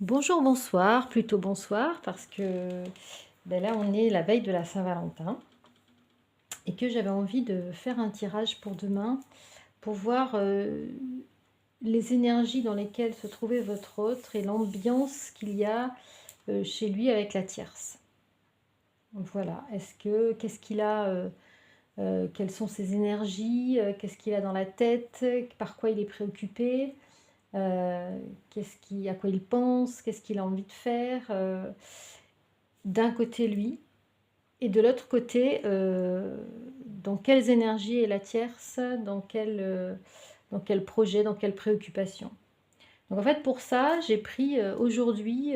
Bonjour, bonsoir, plutôt bonsoir, parce que là on est la veille de la Saint-Valentin et que j'avais envie de faire un tirage pour demain pour voir les énergies dans lesquelles se trouvait votre autre et l'ambiance qu'il y a chez lui avec la tierce. Voilà, qu'est-ce qu'il a, quelles sont ses énergies, qu'est-ce qu'il a dans la tête, par quoi il est préoccupé, à quoi il pense, qu'est-ce qu'il a envie de faire. D'un côté lui, et de l'autre côté, dans quelles énergies est la tierce, dans quel projet, dans quelle préoccupation. Donc en fait pour ça, j'ai pris, aujourd'hui,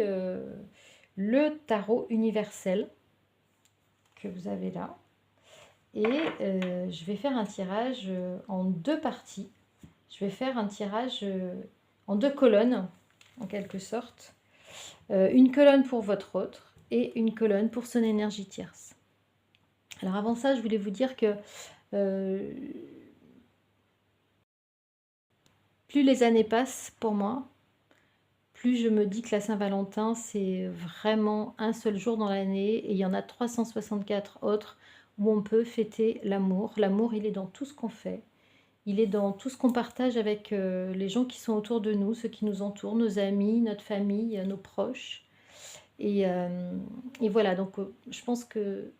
le tarot universel que vous avez là et je vais faire un tirage, en 2 parties. Je vais faire un tirage, en 2 colonnes, en quelque sorte. Une colonne pour votre autre et une colonne pour son énergie tierce. Alors avant ça, je voulais vous dire que euh, plus les années passent pour moi, plus je me dis que la Saint-Valentin, c'est vraiment un seul jour dans l'année et il y en a 364 autres où on peut fêter l'amour. L'amour, il est dans tout ce qu'on fait. Il est dans tout ce qu'on partage avec les gens qui sont autour de nous, ceux qui nous entourent, nos amis, notre famille, nos proches. Et voilà, donc je pense que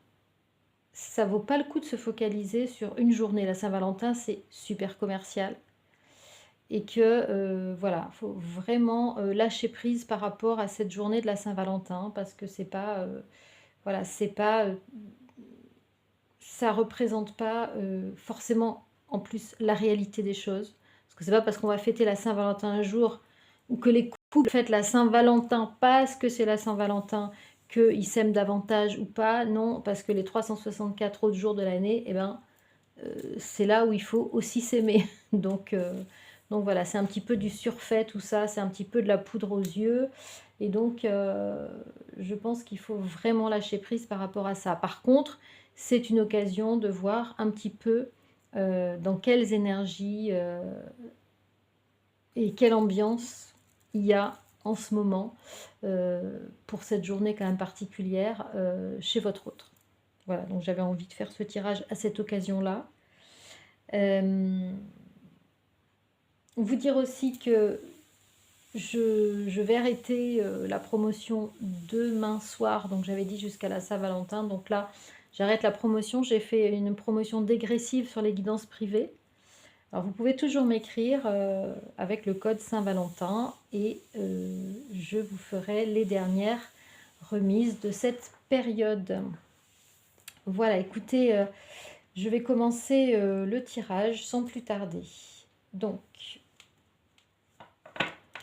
ça vaut pas le coup de se focaliser sur une journée. La Saint-Valentin, c'est super commercial. Et que voilà, faut vraiment lâcher prise par rapport à cette journée de la Saint-Valentin parce que c'est pas voilà, c'est pas ça représente pas forcément en plus la réalité des choses. Parce que c'est pas parce qu'on va fêter la Saint-Valentin un jour ou que les couples fêtent la Saint-Valentin parce que c'est la Saint-Valentin qu'ils s'aiment davantage ou pas. Non, parce que les 364 autres jours de l'année, eh ben, c'est là où il faut aussi s'aimer. Donc voilà, c'est un petit peu du surfait tout ça, c'est un petit peu de la poudre aux yeux. Et donc, je pense qu'il faut vraiment lâcher prise par rapport à ça. Par contre, c'est une occasion de voir un petit peu dans quelles énergies et quelle ambiance il y a en ce moment pour cette journée quand même particulière chez votre autre. Voilà, donc j'avais envie de faire ce tirage à cette occasion-là. Euh, Vous dire aussi que je vais arrêter la promotion demain soir, donc j'avais dit jusqu'à la Saint-Valentin, donc là j'arrête la promotion, j'ai fait une promotion dégressive sur les guidances privées. Alors vous pouvez toujours m'écrire avec le code Saint-Valentin et je vous ferai les dernières remises de cette période. Voilà, écoutez, je vais commencer le tirage sans plus tarder. Donc,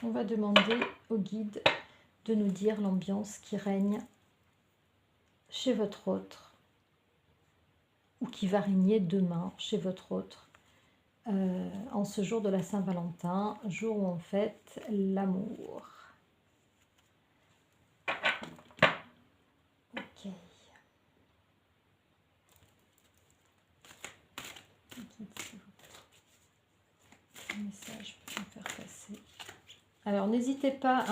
on va demander au guide de nous dire l'ambiance qui règne chez votre autre ou qui va régner demain chez votre autre en ce jour de la Saint-Valentin, jour où on fête l'amour. Ok. Message pour me faire passer. Alors n'hésitez pas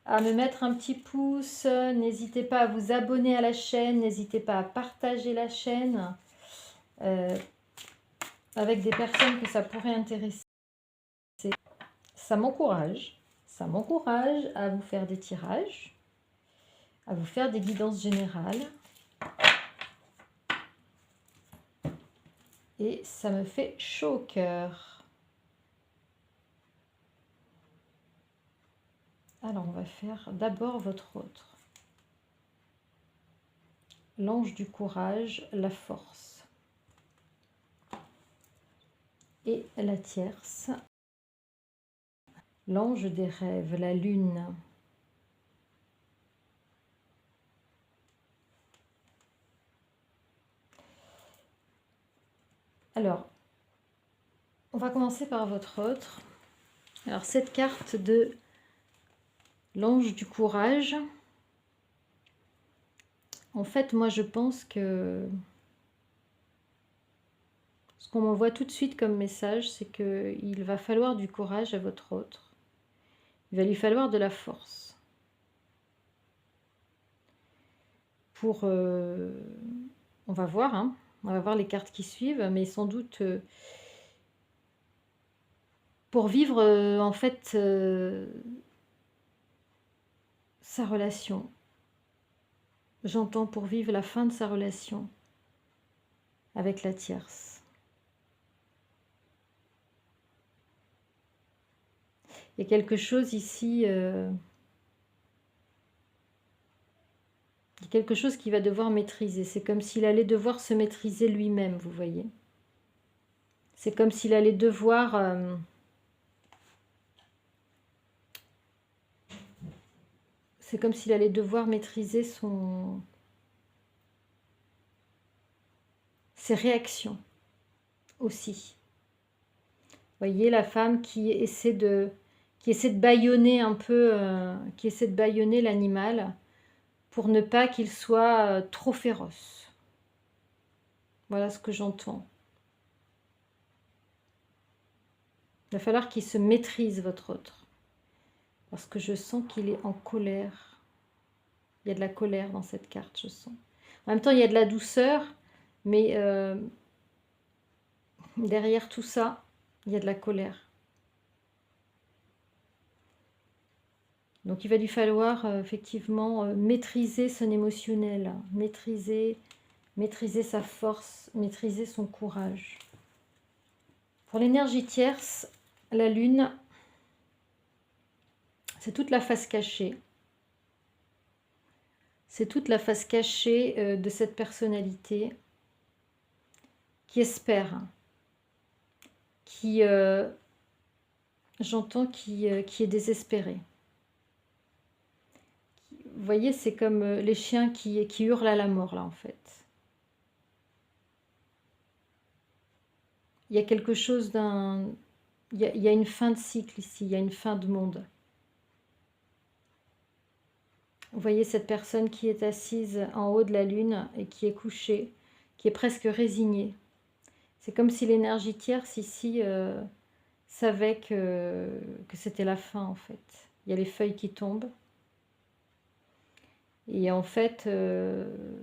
à me mettre un petit pouce, n'hésitez pas à vous abonner à la chaîne, n'hésitez pas à partager la chaîne avec des personnes que ça pourrait intéresser. Ça m'encourage à vous faire des tirages, à vous faire des guidances générales. Et ça me fait chaud au cœur. Alors, on va faire d'abord votre autre. L'ange du courage, la force. Et la tierce. L'ange des rêves, la lune. Alors, on va commencer par votre autre. Alors, cette carte de l'ange du courage, en fait, moi, je pense que ce qu'on m'envoie tout de suite comme message, c'est qu'il va falloir du courage à votre autre. Il va lui falloir de la force. pour... on va voir, hein, on va voir les cartes qui suivent, mais sans doute pour vivre en fait sa relation. J'entends pour vivre la fin de sa relation avec la tierce. Il y a quelque chose ici, il y a quelque chose qu'il va devoir maîtriser. C'est comme s'il allait devoir se maîtriser lui-même, vous voyez. C'est comme s'il allait devoir... c'est comme s'il allait devoir maîtriser ses réactions aussi. Vous voyez la femme qui essaie de bâillonner un peu, qui essaie de bâillonner l'animal pour ne pas qu'il soit trop féroce. Voilà ce que j'entends. Il va falloir qu'il se maîtrise, votre autre. Parce que je sens qu'il est en colère. Il y a de la colère dans cette carte, je sens. En même temps, il y a de la douceur, mais derrière tout ça, il y a de la colère. Donc il va lui falloir effectivement maîtriser son émotionnel, maîtriser sa force, maîtriser son courage. Pour l'énergie tierce, la lune, c'est toute la face cachée. C'est toute la face cachée de cette personnalité qui espère, qui, j'entends, qui est désespérée. Vous voyez, c'est comme les chiens qui hurlent à la mort, là, en fait. Il y a quelque chose d'un... Il y a une fin de cycle ici, il y a une fin de monde. Vous voyez cette personne qui est assise en haut de la lune et qui est couchée, qui est presque résignée. C'est comme si l'énergie tierce ici savait que c'était la fin, en fait. Il y a les feuilles qui tombent. Et en fait,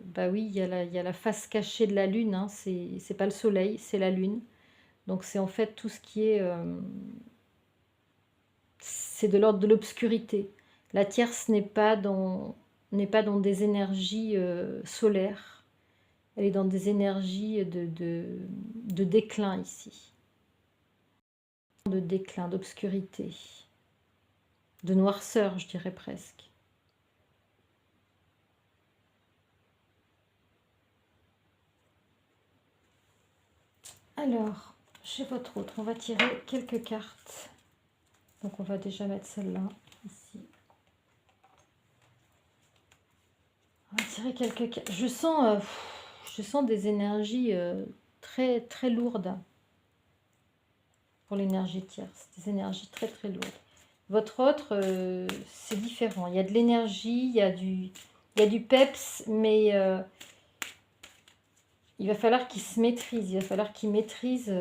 bah oui, il y a la face cachée de la lune, hein, c'est pas le soleil, c'est la lune. Donc c'est en fait tout ce qui est... c'est de l'ordre de l'obscurité. La tierce n'est pas dans des énergies solaires. Elle est dans des énergies de déclin ici. De déclin, d'obscurité. De noirceur, je dirais presque. Alors, chez votre autre, on va tirer quelques cartes. Donc on va déjà mettre celle-là, ici. On va tirer quelques cartes. Je sens des énergies très, très lourdes pour l'énergie tierce. Des énergies très, très lourdes. Votre autre, c'est différent. Il y a de l'énergie, il y a du peps, mais il va falloir qu'il se maîtrise. Il va falloir qu'il maîtrise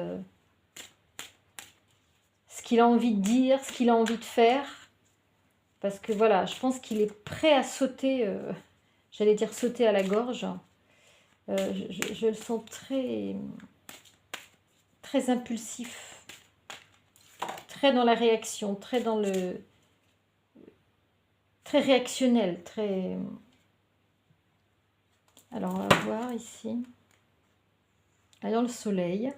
ce qu'il a envie de dire, ce qu'il a envie de faire. Parce que voilà, je pense qu'il est prêt à sauter, j'allais dire sauter à la gorge. Je le sens très, très impulsif, très dans la réaction, très dans le... très réactionnel, très... Alors, on va voir ici. Alors, le soleil.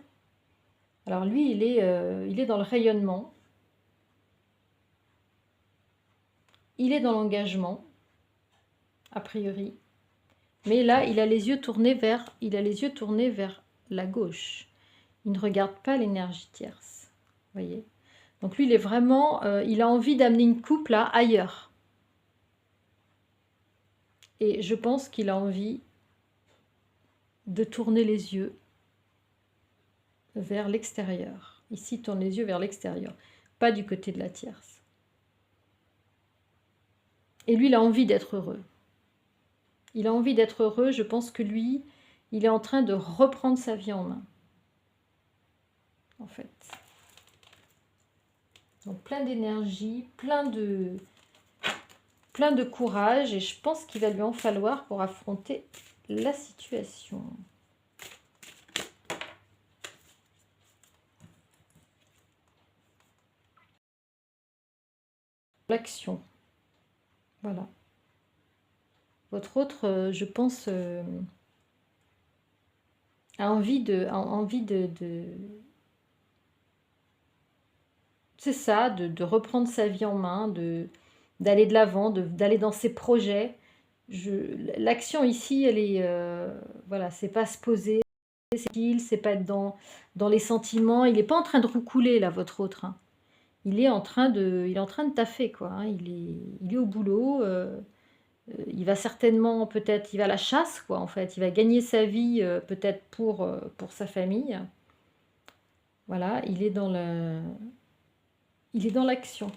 Alors, lui, il est dans le rayonnement. Il est dans l'engagement, a priori. Mais là, il a les yeux tournés vers la gauche. Il ne regarde pas l'énergie tierce. Vous voyez? Donc, lui, il est vraiment... il a envie d'amener une coupe, là, ailleurs. Et je pense qu'il a envie de tourner les yeux vers l'extérieur. Ici, il tourne les yeux vers l'extérieur, pas du côté de la tierce. Et lui, il a envie d'être heureux. Il a envie d'être heureux. Je pense que lui, il est en train de reprendre sa vie en main. En fait. Donc, plein d'énergie, plein plein de courage et je pense qu'il va lui en falloir pour affronter la situation. L'action. Voilà. Votre autre, je pense, a envie de c'est ça, de reprendre sa vie en main, d'aller de l'avant, d'aller dans ses projets. L'action ici, elle est, voilà, c'est pas se poser, c'est pas être dans les sentiments. Il n'est pas en train de roucouler là, votre autre, hein. Il est en train de taffer quoi, hein. Il est au boulot. Il va certainement peut-être, il va à la chasse quoi en fait. Il va gagner sa vie peut-être pour sa famille. Voilà, il est dans l'action.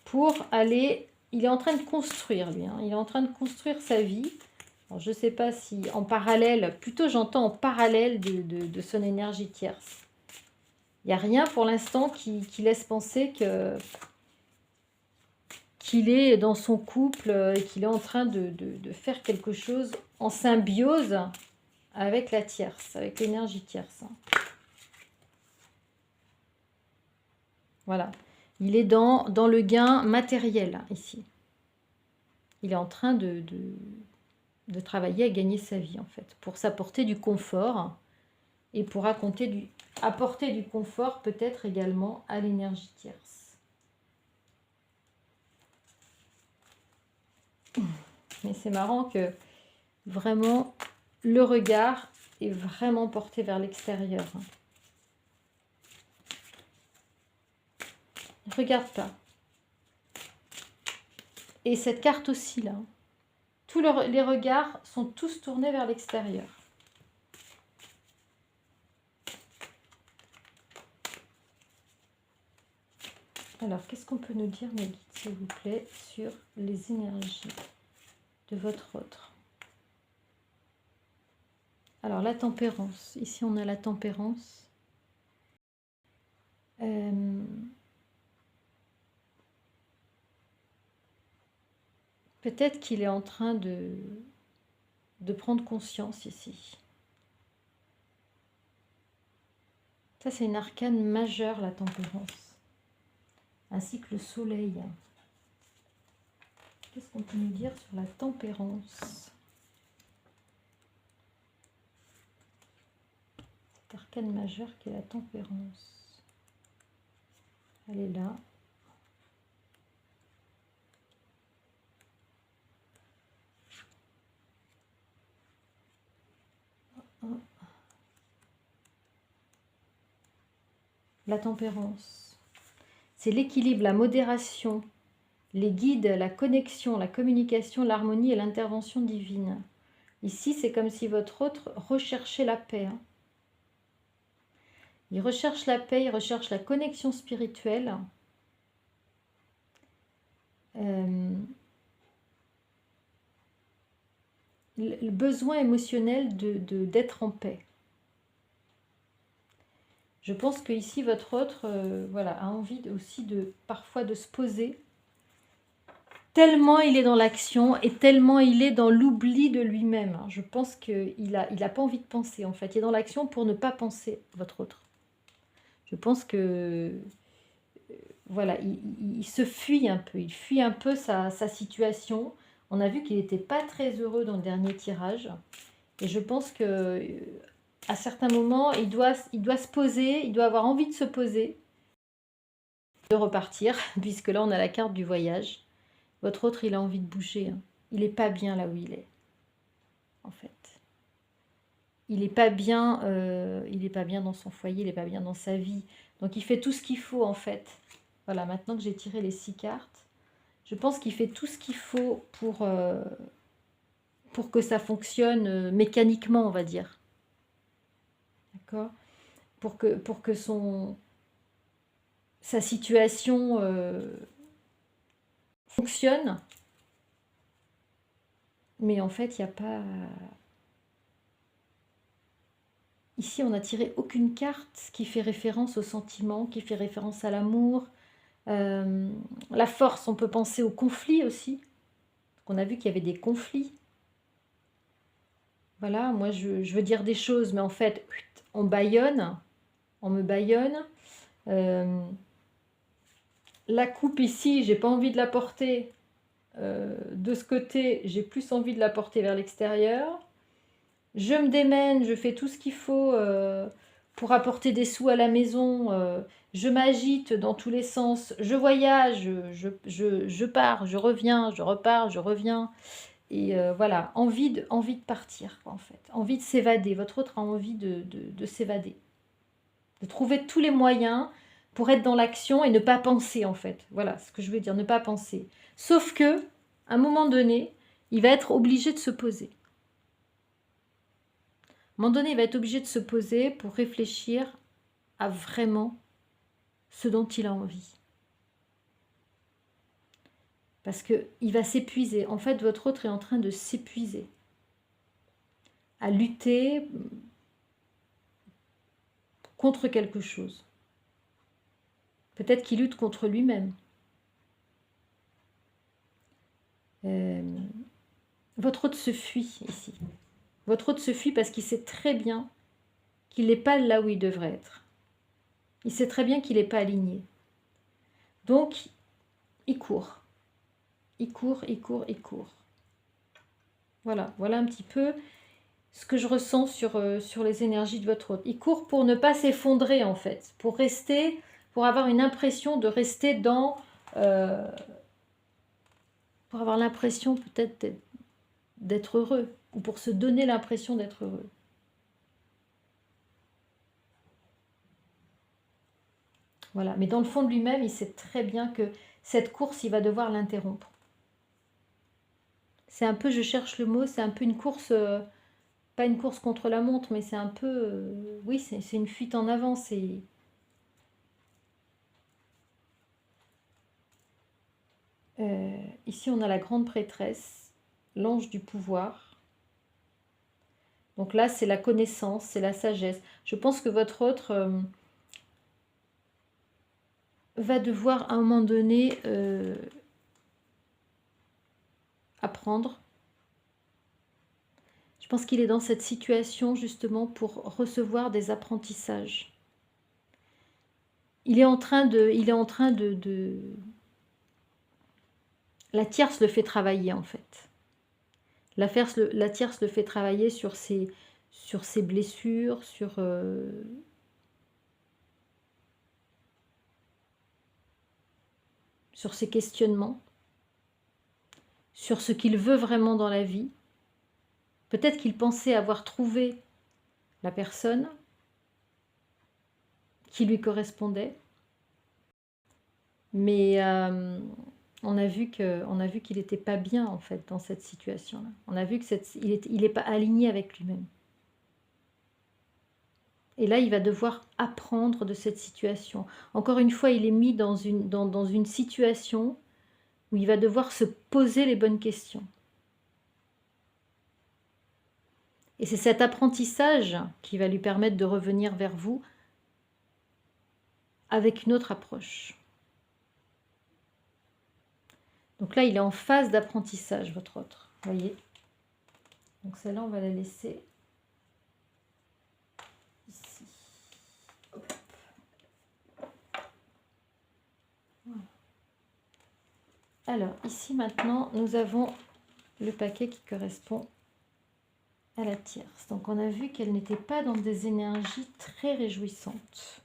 Pour aller, il est en train de construire lui, hein. Il est en train de construire sa vie. Alors, je ne sais pas si en parallèle, plutôt j'entends en parallèle de son énergie tierce. Il n'y a rien pour l'instant qui laisse penser qu'il est dans son couple et qu'il est en train de faire quelque chose en symbiose avec la tierce, avec l'énergie tierce. Voilà. Il est dans le gain matériel, ici. Il est en train de travailler à gagner sa vie, en fait, pour s'apporter du confort et pour apporter du confort peut-être également à l'énergie tierce. Mais c'est marrant que vraiment le regard est vraiment porté vers l'extérieur. Il ne regarde pas. Et cette carte aussi là, tous les regards sont tous tournés vers l'extérieur. Alors, qu'est-ce qu'on peut nous dire, mes guides, s'il vous plaît, sur les énergies de votre autre? Alors, la tempérance. Ici, on a la tempérance. Peut-être qu'il est en train de prendre conscience ici. Ça, c'est une arcane majeure, la tempérance. Ainsi que le soleil. Qu'est-ce qu'on peut nous dire sur la tempérance? Cette arcane majeure qui est la tempérance. Elle est là. La tempérance. C'est l'équilibre, la modération, les guides, la connexion, la communication, l'harmonie et l'intervention divine. Ici, c'est comme si votre autre recherchait la paix. Il recherche la paix, il recherche la connexion spirituelle. Le besoin émotionnel d'être en paix. Je pense que ici votre autre voilà, a envie aussi parfois de se poser. Tellement il est dans l'action et tellement il est dans l'oubli de lui-même. Je pense qu'il a pas envie de penser en fait. Il est dans l'action pour ne pas penser, votre autre. Je pense que voilà, il se fuit un peu. Il fuit un peu sa situation. On a vu qu'il n'était pas très heureux dans le dernier tirage. Et je pense que à certains moments, il doit se poser, il doit avoir envie de se poser, de repartir, puisque là, on a la carte du voyage. Votre autre, il a envie de bouger. Il n'est pas bien là où il est, en fait. Il n'est pas bien dans son foyer, il n'est pas bien dans sa vie. Donc, il fait tout ce qu'il faut, en fait. Voilà, maintenant que j'ai tiré les 6 cartes, je pense qu'il fait tout ce qu'il faut pour que ça fonctionne mécaniquement, on va dire. D'accord? Pour que sa situation fonctionne. Mais en fait, il n'y a pas... Ici, on n'a tiré aucune carte qui fait référence au sentiment, qui fait référence à l'amour. La force, on peut penser au conflit aussi. On a vu qu'il y avait des conflits. Voilà, moi je veux dire des choses, mais en fait, on bâillonne, on me bâillonne. La coupe ici, j'ai pas envie de la porter. De ce côté, j'ai plus envie de la porter vers l'extérieur. Je me démène, je fais tout ce qu'il faut pour apporter des sous à la maison. Je m'agite dans tous les sens. Je voyage, je pars, je reviens, je repars, je reviens. Et voilà, envie de partir, quoi, en fait. Envie de s'évader. Votre autre a envie de s'évader. De trouver tous les moyens pour être dans l'action et ne pas penser, en fait. Voilà ce que je veux dire, ne pas penser. Sauf que, à un moment donné, il va être obligé de se poser. À un moment donné, il va être obligé de se poser pour réfléchir à vraiment ce dont il a envie. Parce qu'il va s'épuiser. En fait, votre autre est en train de s'épuiser. À lutter contre quelque chose. Peut-être qu'il lutte contre lui-même. Votre autre se fuit ici. Votre autre se fuit parce qu'il sait très bien qu'il n'est pas là où il devrait être. Il sait très bien qu'il n'est pas aligné. Donc, il court. Il court, il court, il court. Voilà, voilà un petit peu ce que je ressens sur les énergies de votre autre. Il court pour ne pas s'effondrer en fait, pour rester, pour avoir une impression de rester dans... pour avoir l'impression peut-être d'être heureux, ou pour se donner l'impression d'être heureux. Voilà, mais dans le fond de lui-même, il sait très bien que cette course, il va devoir l'interrompre. C'est un peu, je cherche le mot, c'est un peu une course, pas une course contre la montre, mais c'est un peu, oui, c'est une fuite en avant. Ici, on a la grande prêtresse, l'ange du pouvoir. Donc là, c'est la connaissance, c'est la sagesse. Je pense que votre autre va devoir à un moment donné apprendre. Je pense qu'il est dans cette situation justement pour recevoir des apprentissages. Il est en train de... La tierce le fait travailler en fait. La tierce le fait travailler sur ses blessures, sur ses questionnements, sur ce qu'il veut vraiment dans la vie. Peut-être qu'il pensait avoir trouvé la personne qui lui correspondait, mais on a vu qu'il n'était pas bien en fait dans cette situation-là. On a vu qu'il n'est pas aligné avec lui-même. Et là, il va devoir apprendre de cette situation. Encore une fois, il est mis dans une situation où il va devoir se poser les bonnes questions. Et c'est cet apprentissage qui va lui permettre de revenir vers vous avec une autre approche. Donc là, il est en phase d'apprentissage, votre autre. Vous voyez? Donc celle-là, on va la laisser ici. Hop. Voilà. Alors, ici, maintenant, nous avons le paquet qui correspond à la tierce. Donc, on a vu qu'elle n'était pas dans des énergies très réjouissantes.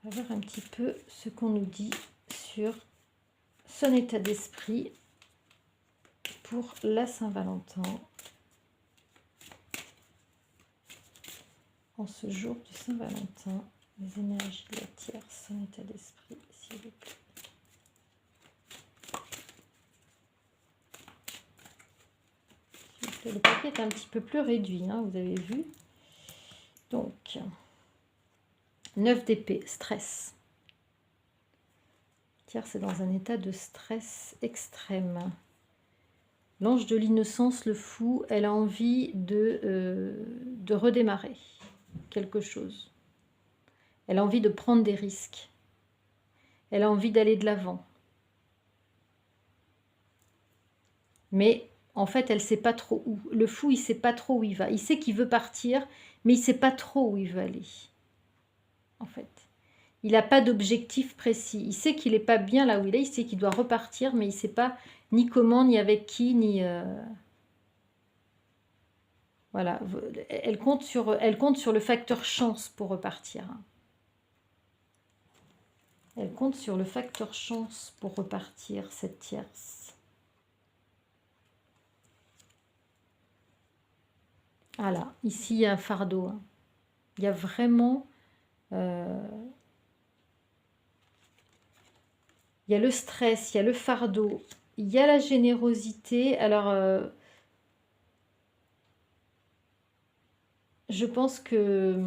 On va voir un petit peu ce qu'on nous dit sur son état d'esprit pour la Saint-Valentin en ce jour du Saint-Valentin. Les énergies de la tierce, son état d'esprit, s'il vous plaît. Le paquet est un petit peu plus réduit, hein, vous avez vu. Donc, 9 d'épée, stress. Tierce est dans un état de stress extrême. L'ange de l'innocence, le fou, elle a envie de redémarrer quelque chose. Elle a envie de prendre des risques. Elle a envie d'aller de l'avant. Mais en fait, elle ne sait pas trop où. Le fou, il ne sait pas trop où il va. Il sait qu'il veut partir, mais il ne sait pas trop où il veut aller. En fait. Il n'a pas d'objectif précis. Il sait qu'il n'est pas bien là où il est. Il sait qu'il doit repartir, mais il ne sait pas ni comment, ni avec qui, ni... Voilà. Elle compte sur le facteur chance pour repartir. Elle compte sur le facteur chance pour repartir, cette tierce. Voilà. Ici, il y a un fardeau. Il y a vraiment... il y a le stress, il y a le fardeau, il y a la générosité. Alors, je pense que,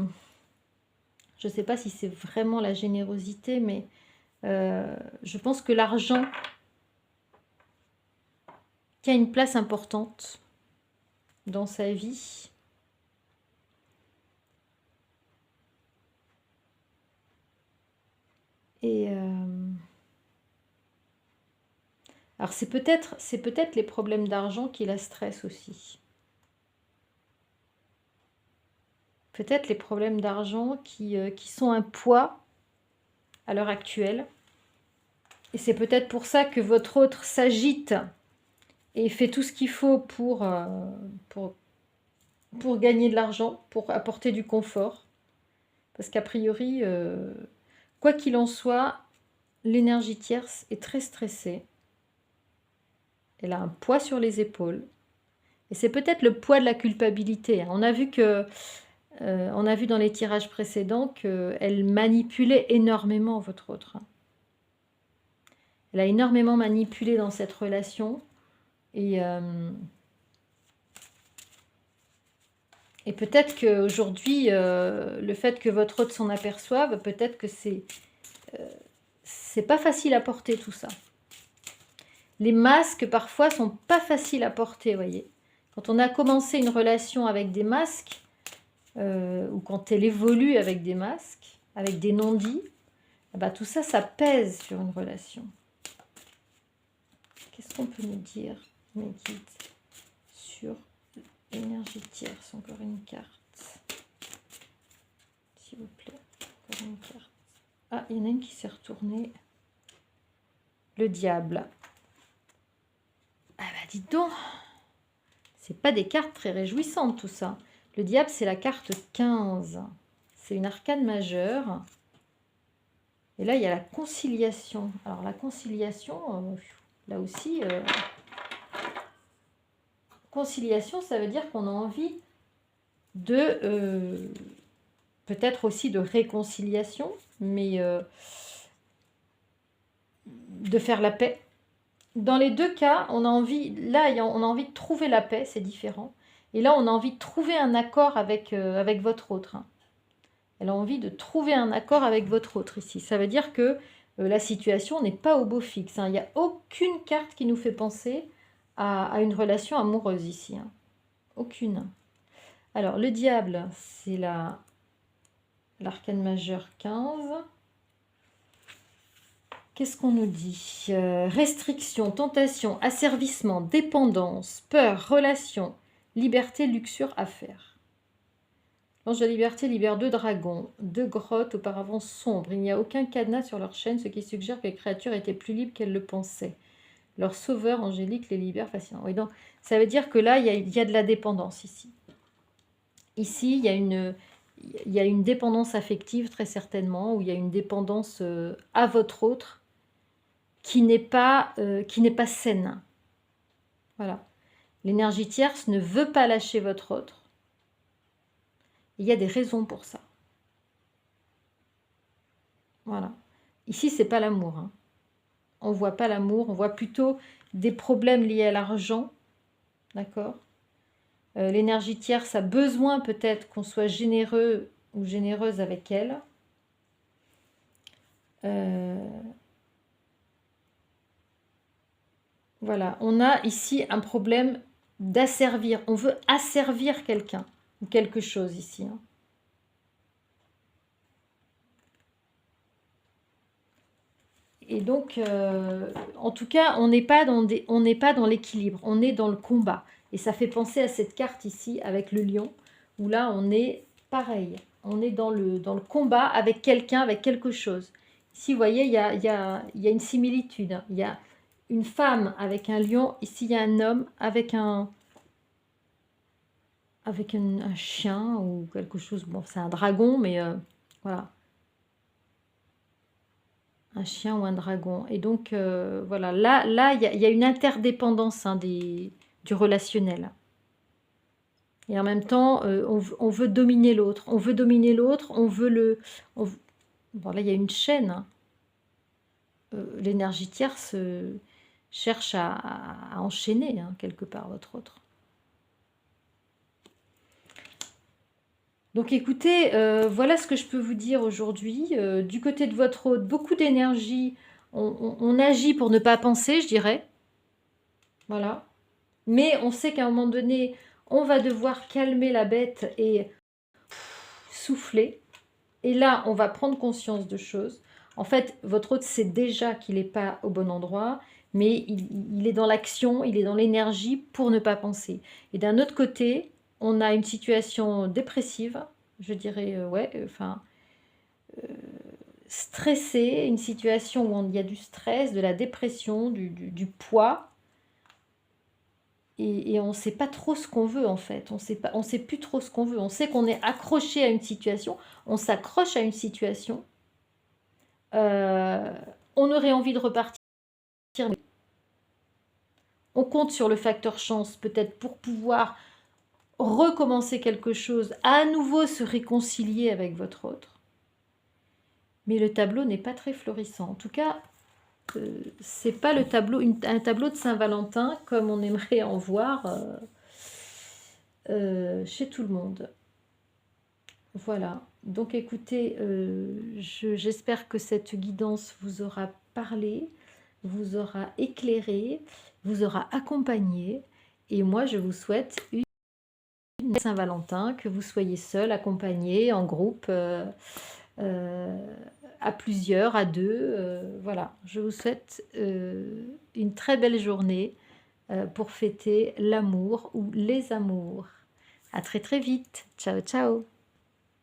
je ne sais pas si c'est vraiment la générosité, mais je pense que l'argent qui a une place importante dans sa vie. Et alors c'est peut-être les problèmes d'argent qui la stressent aussi. Peut-être les problèmes d'argent qui sont un poids à l'heure actuelle. Et c'est peut-être pour ça que votre autre s'agite et fait tout ce qu'il faut pour gagner de l'argent, pour apporter du confort. Parce qu'a priori, quoi qu'il en soit, l'énergie tierce est très stressée. Elle a un poids sur les épaules. Et c'est peut-être le poids de la culpabilité. On a vu dans les tirages précédents qu'elle manipulait énormément votre autre. Elle a énormément manipulé dans cette relation. Et peut-être qu'aujourd'hui, le fait que votre autre s'en aperçoive, peut-être que c'est pas facile à porter tout ça. Les masques, parfois, sont pas faciles à porter, voyez. Quand on a commencé une relation avec des masques, ou quand elle évolue avec des masques, avec des non-dits, bah, tout ça, ça pèse sur une relation. Qu'est-ce qu'on peut nous dire, mes guides, sur l'énergie tierce? Encore une carte. S'il vous plaît, encore une carte. Ah, il y en a une qui s'est retournée. Le diable. Ah bah dites donc, c'est pas des cartes très réjouissantes tout ça. Le diable, c'est la carte 15. C'est une arcane majeure. Et là, il y a la conciliation. Alors la conciliation, là aussi, conciliation, ça veut dire qu'on a envie de... peut-être aussi de réconciliation, mais de faire la paix. Dans les deux cas, on a envie, là, on a envie de trouver la paix, c'est différent. Et là, on a envie de trouver un accord avec votre autre. Elle a envie de trouver un accord avec votre autre ici. Ça veut dire que la situation n'est pas au beau fixe. Il n'y a aucune carte qui nous fait penser à une relation amoureuse ici. Aucune. Alors, le diable, c'est l'arcane majeure 15. Qu'est-ce qu'on nous dit? Restriction, tentation, asservissement, dépendance, peur, relation, liberté, luxure, affaire. L'ange de la liberté libère 2 dragons, 2 grottes auparavant sombres. Il n'y a aucun cadenas sur leur chaîne, ce qui suggère que les créatures étaient plus libres qu'elles le pensaient. Leur sauveur angélique les libère facilement. Oui, donc, ça veut dire que là, il y a de la dépendance ici. Ici, il y a une dépendance affective, très certainement, ou il y a une dépendance à votre autre, qui n'est pas saine. Voilà. L'énergie tierce ne veut pas lâcher votre autre. Il y a des raisons pour ça. Voilà. Ici, c'est pas l'amour. On voit pas l'amour, on voit plutôt des problèmes liés à l'argent. D'accord? L'énergie tierce a besoin peut-être qu'on soit généreux ou généreuse avec elle. Voilà, on a ici un problème d'asservir. On veut asservir quelqu'un ou quelque chose ici, hein. Et donc, en tout cas, on n'est pas dans l'équilibre, on est dans le combat. Et ça fait penser à cette carte ici avec le lion, où là, on est pareil. On est dans le combat avec quelqu'un, avec quelque chose. Ici, vous voyez, il y a une similitude, hein. Il y a une femme avec un lion. Ici, il y a un homme avec un chien ou quelque chose. Bon, c'est un dragon, mais voilà. Un chien ou un dragon. Et donc, voilà, là il y a une interdépendance, hein, du relationnel. Et en même temps, on veut dominer l'autre. On veut dominer l'autre, on veut le... Bon, là, il y a une chaîne, hein. L'énergie tierce cherche à enchaîner, hein, quelque part, votre autre. Donc écoutez, voilà ce que je peux vous dire aujourd'hui. Du côté de votre hôte, beaucoup d'énergie. On agit pour ne pas penser, je dirais. Voilà. Mais on sait qu'à un moment donné, on va devoir calmer la bête et souffler. Et là, on va prendre conscience de choses. En fait, votre hôte sait déjà qu'il n'est pas au bon endroit, mais il est dans l'action, il est dans l'énergie pour ne pas penser. Et d'un autre côté, on a une situation dépressive, je dirais, enfin, stressée, une situation où il y a du stress, de la dépression, du poids. Et on ne sait pas trop ce qu'on veut en fait. On sait plus trop ce qu'on veut. On sait qu'on est accroché à une situation. On s'accroche à une situation. Euh, on aurait envie de repartir. On compte sur le facteur chance peut-être pour pouvoir recommencer quelque chose, à nouveau se réconcilier avec votre autre. Mais le tableau n'est pas très florissant. En tout cas, c'est pas le tableau, un tableau de Saint-Valentin comme on aimerait en voir chez tout le monde. Voilà, donc écoutez, j'espère que cette guidance vous aura parlé, vous aura éclairé, vous aura accompagné. Et moi, je vous souhaite une Saint-Valentin, que vous soyez seul, accompagné, en groupe, à plusieurs, à deux. Voilà, je vous souhaite une très belle journée pour fêter l'amour ou les amours. À très très vite. Ciao, ciao.